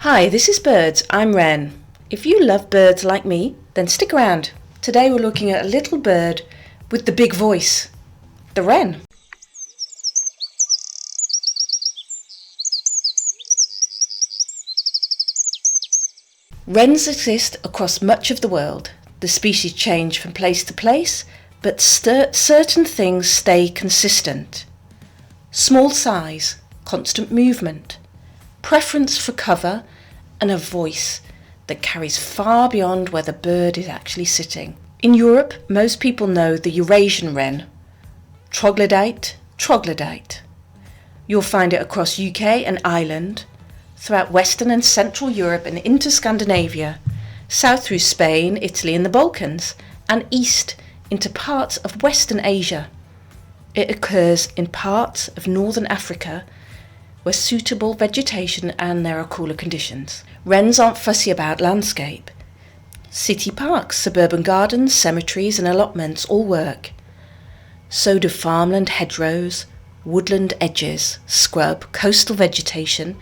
Hi, this is Birds. I'm Wren. If you love birds like me, then stick around. Today we're looking at a little bird with the big voice, the wren. Wrens exist across much of the world. The species change from place to place, but certain things stay consistent. Small size, constant movement, preference for cover, and a voice that carries far beyond where the bird is actually sitting. In Europe, most people know the Eurasian wren, troglodyte. You'll find it across UK and Ireland, throughout Western and Central Europe and into Scandinavia, south through Spain, Italy and the Balkans, and east into parts of Western Asia. It occurs in parts of Northern Africa where suitable vegetation and there are cooler conditions. Wrens aren't fussy about landscape. City parks, suburban gardens, cemeteries and allotments all work. So do farmland hedgerows, woodland edges, scrub, coastal vegetation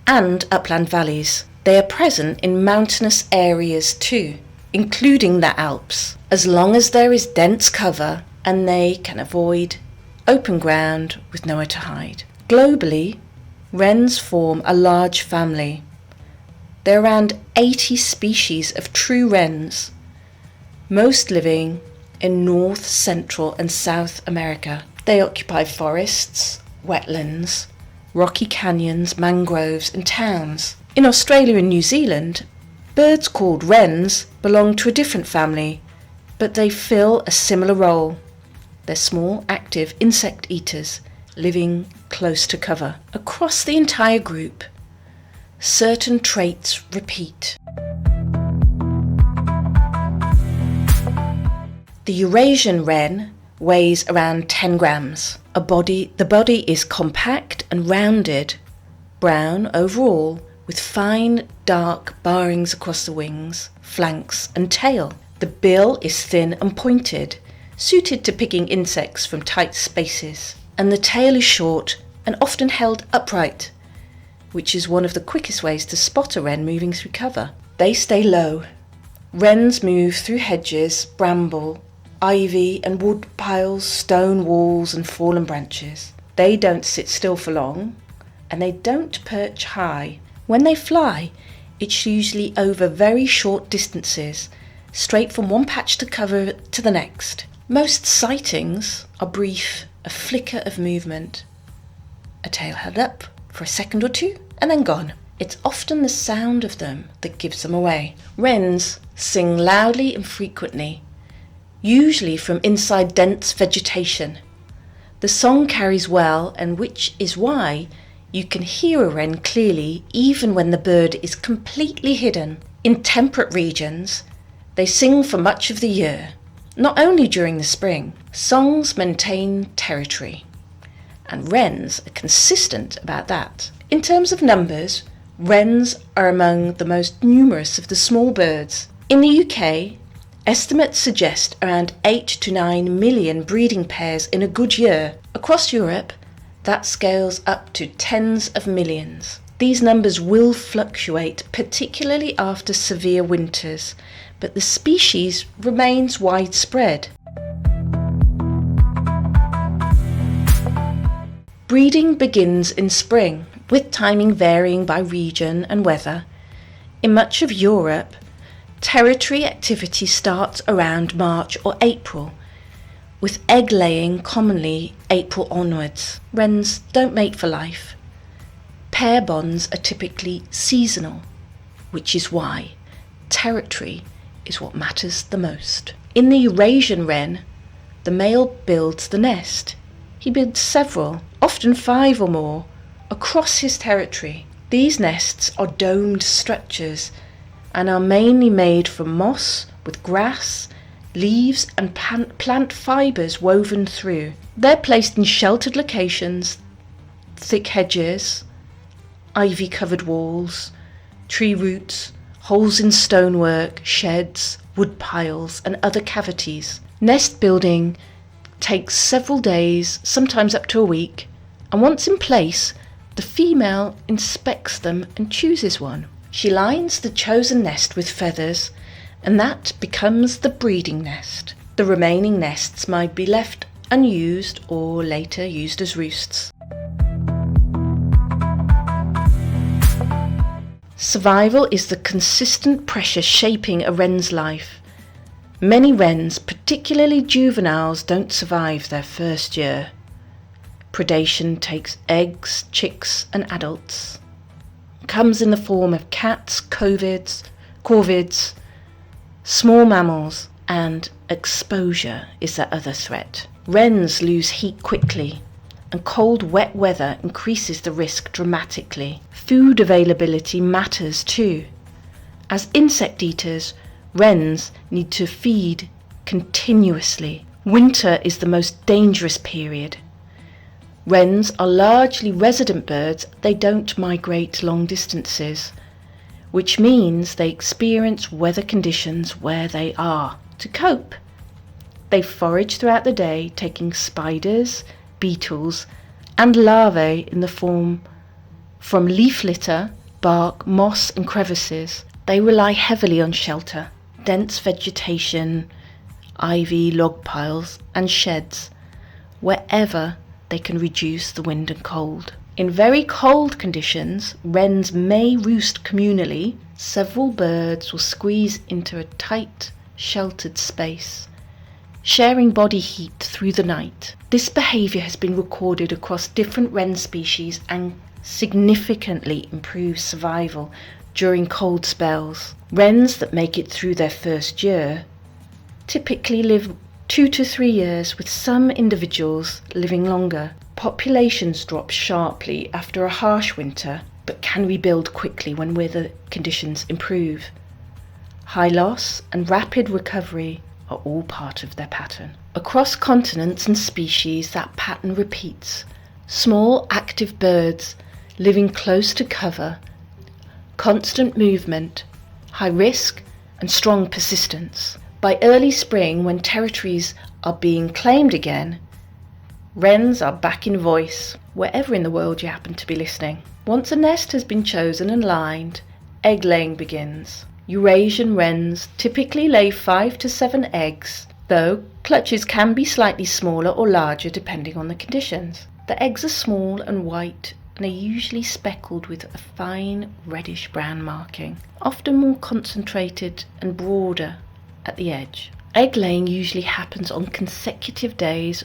and upland valleys. They are present in mountainous areas too, including the Alps, as long as there is dense cover and they can avoid open ground with nowhere to hide. Globally, wrens form a large family. There are around 80 species of true wrens, most living in North, Central and South America. They occupy forests, wetlands, rocky canyons, mangroves and towns. In Australia and New Zealand, birds called wrens belong to a different family, but they fill a similar role. They're small, active insect eaters living close to cover. Across the entire group, certain traits repeat. The Eurasian wren weighs around 10 grams. The body is compact and rounded, brown overall, with fine dark barrings across the wings, flanks and tail. The bill is thin and pointed, suited to picking insects from tight spaces, and the tail is short and often held upright, which is one of the quickest ways to spot a wren moving through cover. They stay low. Wrens move through hedges, bramble, ivy and wood piles, stone walls and fallen branches. They don't sit still for long, and they don't perch high. When they fly, it's usually over very short distances, straight from one patch to cover to the next. Most sightings are brief, a flicker of movement, a tail held up for a second or two and then gone. It's often the sound of them that gives them away. Wrens sing loudly and frequently, usually from inside dense vegetation. The song carries well, and which is why you can hear a wren clearly even when the bird is completely hidden. In temperate regions, they sing for much of the year, not only during the spring. Songs maintain territory, and wrens are consistent about that. In terms of numbers, wrens are among the most numerous of the small birds. In the UK, estimates suggest around 8 to 9 million breeding pairs in a good year. Across Europe, that scales up to tens of millions. These numbers will fluctuate, particularly after severe winters, but the species remains widespread. Breeding begins in spring, with timing varying by region and weather. In much of Europe, territory activity starts around March or April, with egg laying commonly April onwards. Wrens don't mate for life. Pair bonds are typically seasonal, which is why territory is what matters the most. In the Eurasian wren, the male builds the nest. He builds several, often 5 or more, across his territory. These nests are domed structures and are mainly made from moss with grass, leaves and plant fibres woven through. They're placed in sheltered locations, thick hedges, ivy-covered walls, tree roots, holes in stonework, sheds, wood piles and other cavities. Nest building takes several days, sometimes up to a week, and once in place, the female inspects them and chooses one. She lines the chosen nest with feathers, and that becomes the breeding nest. The remaining nests might be left unused or later used as roosts. Survival is the consistent pressure shaping a wren's life. Many wrens, particularly juveniles, don't survive their first year. Predation takes eggs, chicks and adults. It comes in the form of cats, corvids, small mammals, and exposure is their other threat. Wrens lose heat quickly, and cold, wet weather increases the risk dramatically. Food availability matters too. As insect eaters, wrens need to feed continuously. Winter is the most dangerous period. Wrens are largely resident birds. They don't migrate long distances, which means they experience weather conditions where they are. To cope, they forage throughout the day, taking spiders, beetles, and larvae in the form from leaf litter, bark, moss and crevices. They rely heavily on shelter, dense vegetation, ivy, log piles and sheds, wherever they can reduce the wind and cold. In very cold conditions, wrens may roost communally. Several birds will squeeze into a tight, sheltered space, sharing body heat through the night. This behaviour has been recorded across different wren species and significantly improves survival during cold spells. Wrens that make it through their first year typically live 2 to 3 years, with some individuals living longer. Populations drop sharply after a harsh winter, but can rebuild quickly when weather conditions improve. High loss and rapid recovery are all part of their pattern. Across continents and species, that pattern repeats. Small active birds living close to cover, constant movement, high risk and strong persistence. By early spring, when territories are being claimed again, wrens are back in voice, wherever in the world you happen to be listening. Once a nest has been chosen and lined, egg laying begins. Eurasian wrens typically lay 5 to 7 eggs, though clutches can be slightly smaller or larger depending on the conditions. The eggs are small and white and are usually speckled with a fine reddish brown marking, often more concentrated and broader at the edge. Egg laying usually happens on consecutive days,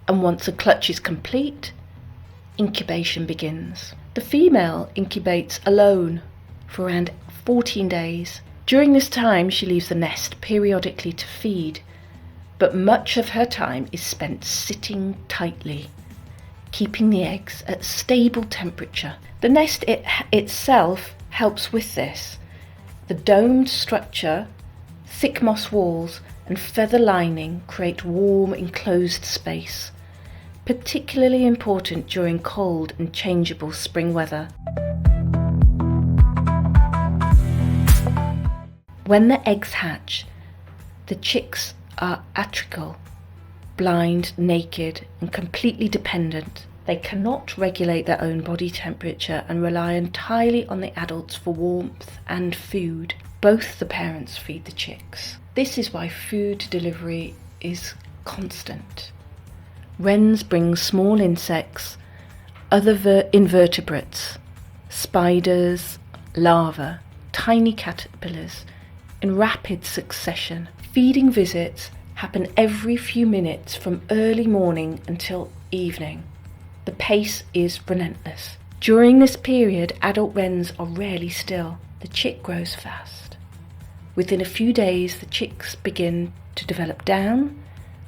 and once a clutch is complete, incubation begins. The female incubates alone for around 14 days. During this time, she leaves the nest periodically to feed, but much of her time is spent sitting tightly, keeping the eggs at stable temperature. The nest itself helps with this. The domed structure, thick moss walls and feather lining create warm, enclosed space, particularly important during cold and changeable spring weather. When the eggs hatch, the chicks are atrial, blind, naked and completely dependent. They cannot regulate their own body temperature and rely entirely on the adults for warmth and food. Both the parents feed the chicks. This is why food delivery is constant. Wrens bring small insects, other invertebrates, spiders, larvae, tiny caterpillars in rapid succession. Feeding visits happen every few minutes from early morning until evening. The pace is relentless. During this period, adult wrens are rarely still. The chick grows fast. Within a few days, the chicks begin to develop down,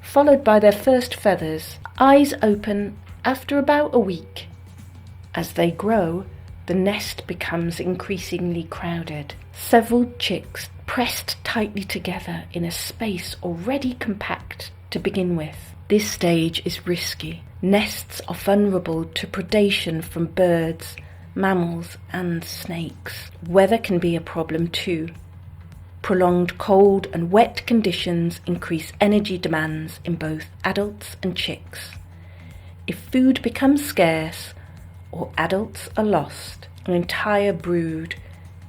followed by their first feathers. Eyes open after about a week. As they grow, the nest becomes increasingly crowded. Several chicks pressed tightly together in a space already compact to begin with. This stage is risky. Nests are vulnerable to predation from birds, mammals and snakes. Weather can be a problem too. Prolonged cold and wet conditions increase energy demands in both adults and chicks. If food becomes scarce or adults are lost, an entire brood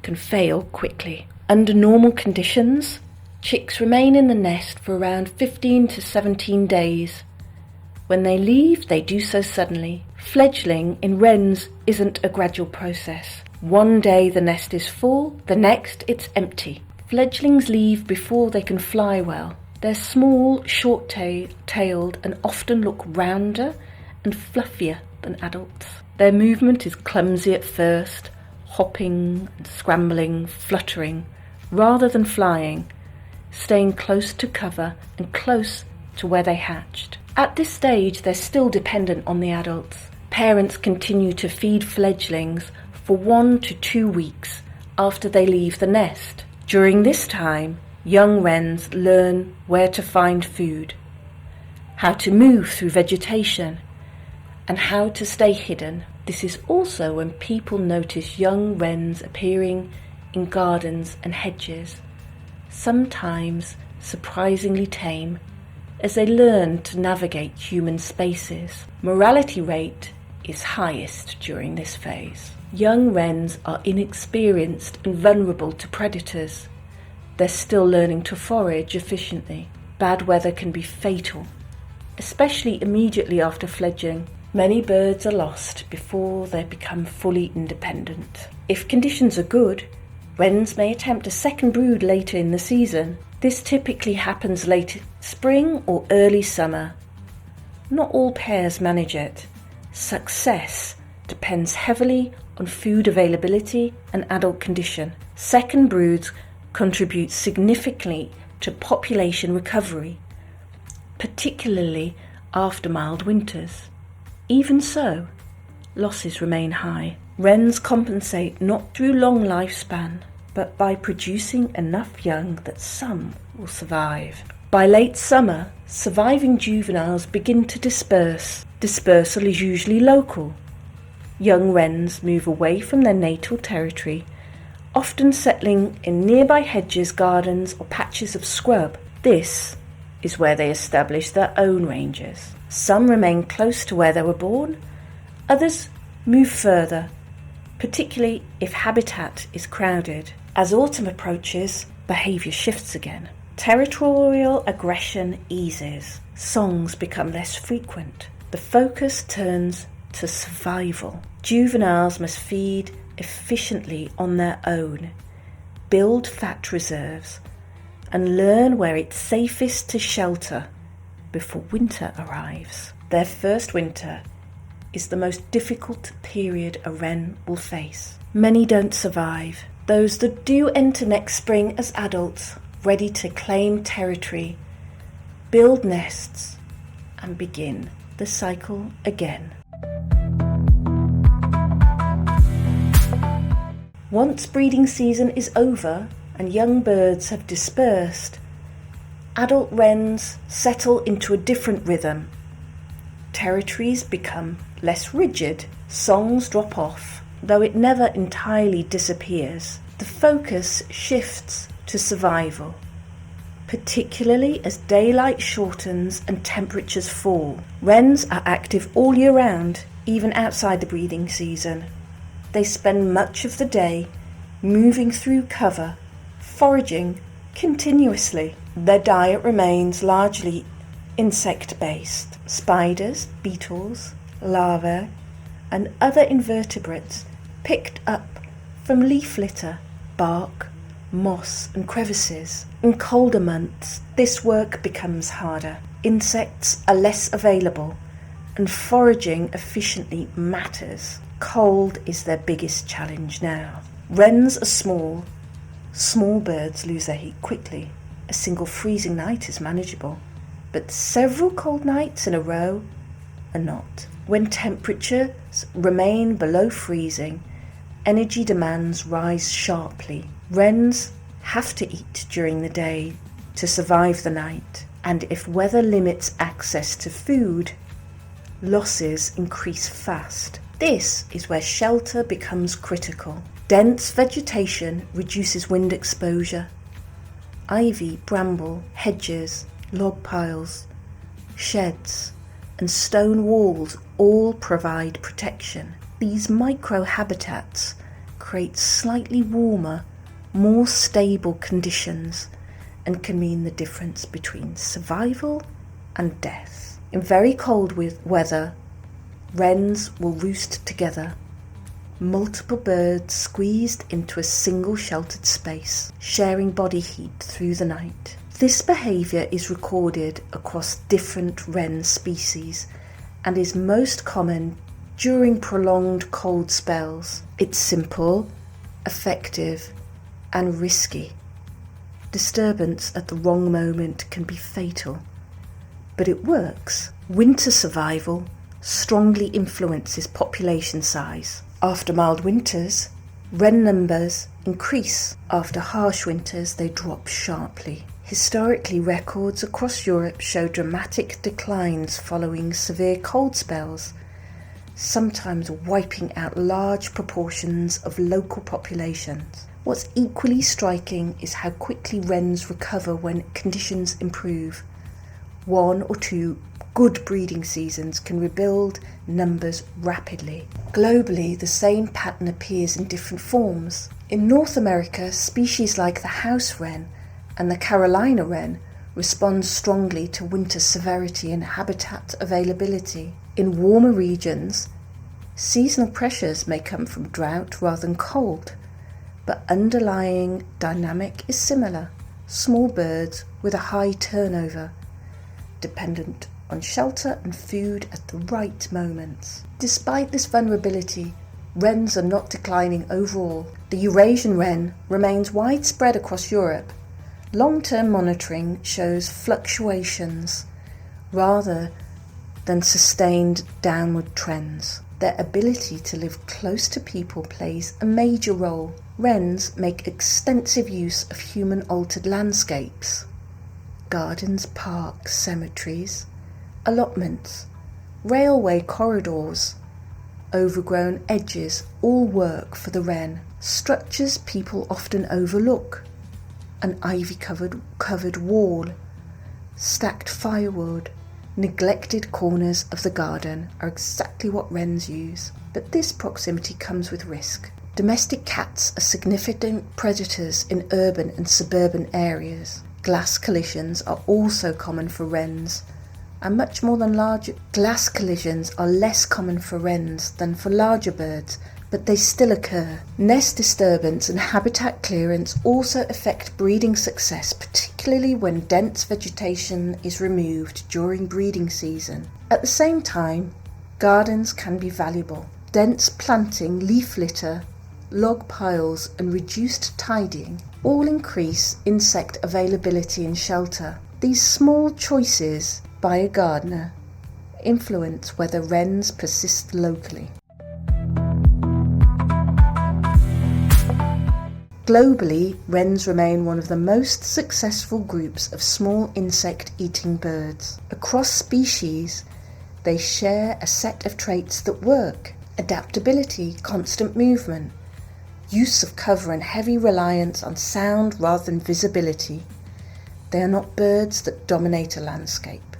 can fail quickly. Under normal conditions, chicks remain in the nest for around 15 to 17 days. When they leave, they do so suddenly. Fledgling in wrens isn't a gradual process. One day the nest is full, the next it's empty. Fledglings leave before they can fly well. They're small, short-tailed and often look rounder and fluffier than adults. Their movement is clumsy at first, hopping and scrambling, fluttering, rather than flying, staying close to cover and close to where they hatched. At this stage, they're still dependent on the adults. Parents continue to feed fledglings for 1 to 2 weeks after they leave the nest. During this time, young wrens learn where to find food, how to move through vegetation, and how to stay hidden. This is also when people notice young wrens appearing in gardens and hedges, sometimes surprisingly tame, as they learn to navigate human spaces. Mortality rate is highest during this phase. Young wrens are inexperienced and vulnerable to predators. They're still learning to forage efficiently. Bad weather can be fatal, especially immediately after fledgling. Many birds are lost before they become fully independent. If conditions are good, wrens may attempt a second brood later in the season. This typically happens late spring or early summer. Not all pairs manage it. Success depends heavily on food availability and adult condition. Second broods contribute significantly to population recovery, particularly after mild winters. Even so, losses remain high. Wrens compensate not through long lifespan, but by producing enough young that some will survive. By late summer, surviving juveniles begin to disperse. Dispersal is usually local. Young wrens move away from their natal territory, often settling in nearby hedges, gardens, or patches of scrub. This is where they establish their own ranges. Some remain close to where they were born, others move further, particularly if habitat is crowded. As autumn approaches, behaviour shifts again. Territorial aggression eases. Songs become less frequent. The focus turns to survival. Juveniles must feed efficiently on their own, build fat reserves, and learn where it's safest to shelter before winter arrives. Their first winter is the most difficult period a wren will face. Many don't survive. Those that do enter next spring as adults, ready to claim territory, build nests, and begin the cycle again. Once breeding season is over and young birds have dispersed, adult wrens settle into a different rhythm. Territories become less rigid, songs drop off, though it never entirely disappears. The focus shifts to survival, particularly as daylight shortens and temperatures fall. Wrens are active all year round, even outside the breeding season. They spend much of the day moving through cover, foraging continuously. Their diet remains largely insect-based. Spiders, beetles, larvae, and other invertebrates picked up from leaf litter, bark, moss and crevices. In colder months, this work becomes harder. Insects are less available, and foraging efficiently matters. Cold is their biggest challenge now. Wrens are small. Small birds lose their heat quickly. A single freezing night is manageable, but several cold nights in a row are not. When temperatures remain below freezing, energy demands rise sharply. Wrens have to eat during the day to survive the night, and if weather limits access to food, losses increase fast. This is where shelter becomes critical. Dense vegetation reduces wind exposure. Ivy, bramble, hedges, log piles, sheds, and stone walls all provide protection. These micro-habitats creates slightly warmer, more stable conditions and can mean the difference between survival and death. In very cold weather, wrens will roost together, multiple birds squeezed into a single sheltered space, sharing body heat through the night. This behaviour is recorded across different wren species and is most common during prolonged cold spells. It's simple, effective, and risky. Disturbance at the wrong moment can be fatal, but it works. Winter survival strongly influences population size. After mild winters, wren numbers increase. After harsh winters, they drop sharply. Historically, records across Europe show dramatic declines following severe cold spells, sometimes wiping out large proportions of local populations. What's equally striking is how quickly wrens recover when conditions improve. 1 or 2 good breeding seasons can rebuild numbers rapidly. Globally, the same pattern appears in different forms. In North America, species like the house wren and the Carolina wren respond strongly to winter severity and habitat availability. In warmer regions, seasonal pressures may come from drought rather than cold, but underlying dynamic is similar. Small birds with a high turnover, dependent on shelter and food at the right moments. Despite this vulnerability, wrens are not declining overall. The Eurasian wren remains widespread across Europe. Long-term monitoring shows fluctuations rather than sustained downward trends. Their ability to live close to people plays a major role. Wrens make extensive use of human-altered landscapes. Gardens, parks, cemeteries, allotments, railway corridors, overgrown edges all work for the wren. Structures people often overlook. An ivy-covered wall, stacked firewood, neglected corners of the garden are exactly what wrens use. But this proximity comes with risk. Domestic cats are significant predators in urban and suburban areas. Glass collisions are also common for wrens, and much more than larger. Glass collisions are less common for wrens than for larger birds, but they still occur. Nest disturbance and habitat clearance also affect breeding success, particularly when dense vegetation is removed during breeding season. At the same time, gardens can be valuable. Dense planting, leaf litter, log piles and reduced tidying all increase insect availability and shelter. These small choices by a gardener influence whether wrens persist locally. Globally, wrens remain one of the most successful groups of small insect-eating birds. Across species, they share a set of traits that work: adaptability, constant movement, use of cover and heavy reliance on sound rather than visibility. They are not birds that dominate a landscape.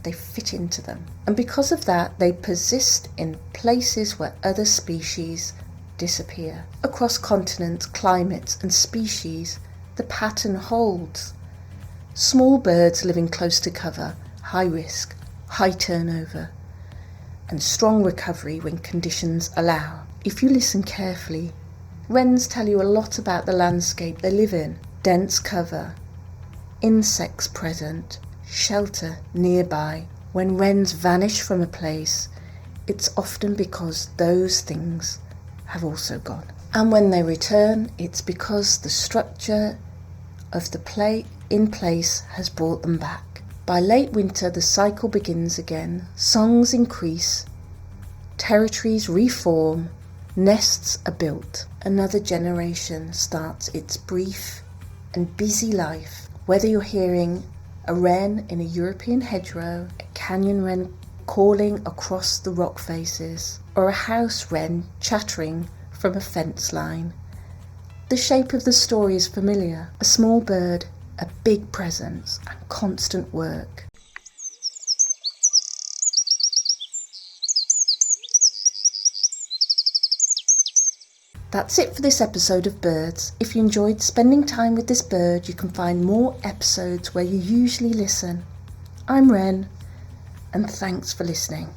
They fit into them. And because of that, they persist in places where other species disappear. Across continents, climates and species, the pattern holds. Small birds living close to cover, high risk, high turnover, and strong recovery when conditions allow. If you listen carefully, wrens tell you a lot about the landscape they live in. Dense cover, insects present, shelter nearby. When wrens vanish from a place, it's often because those things have also gone. And when they return, it's because the structure of the play in place has brought them back. By late winter, the cycle begins again. Songs increase, territories reform, nests are built. Another generation starts its brief and busy life. Whether you're hearing a wren in a European hedgerow, a canyon wren calling across the rock faces, or a house wren chattering from a fence line, the shape of the story is familiar. A small bird, a big presence, and constant work. That's it for this episode of Birds. If you enjoyed spending time with this bird, you can find more episodes where you usually listen. I'm Wren, and thanks for listening.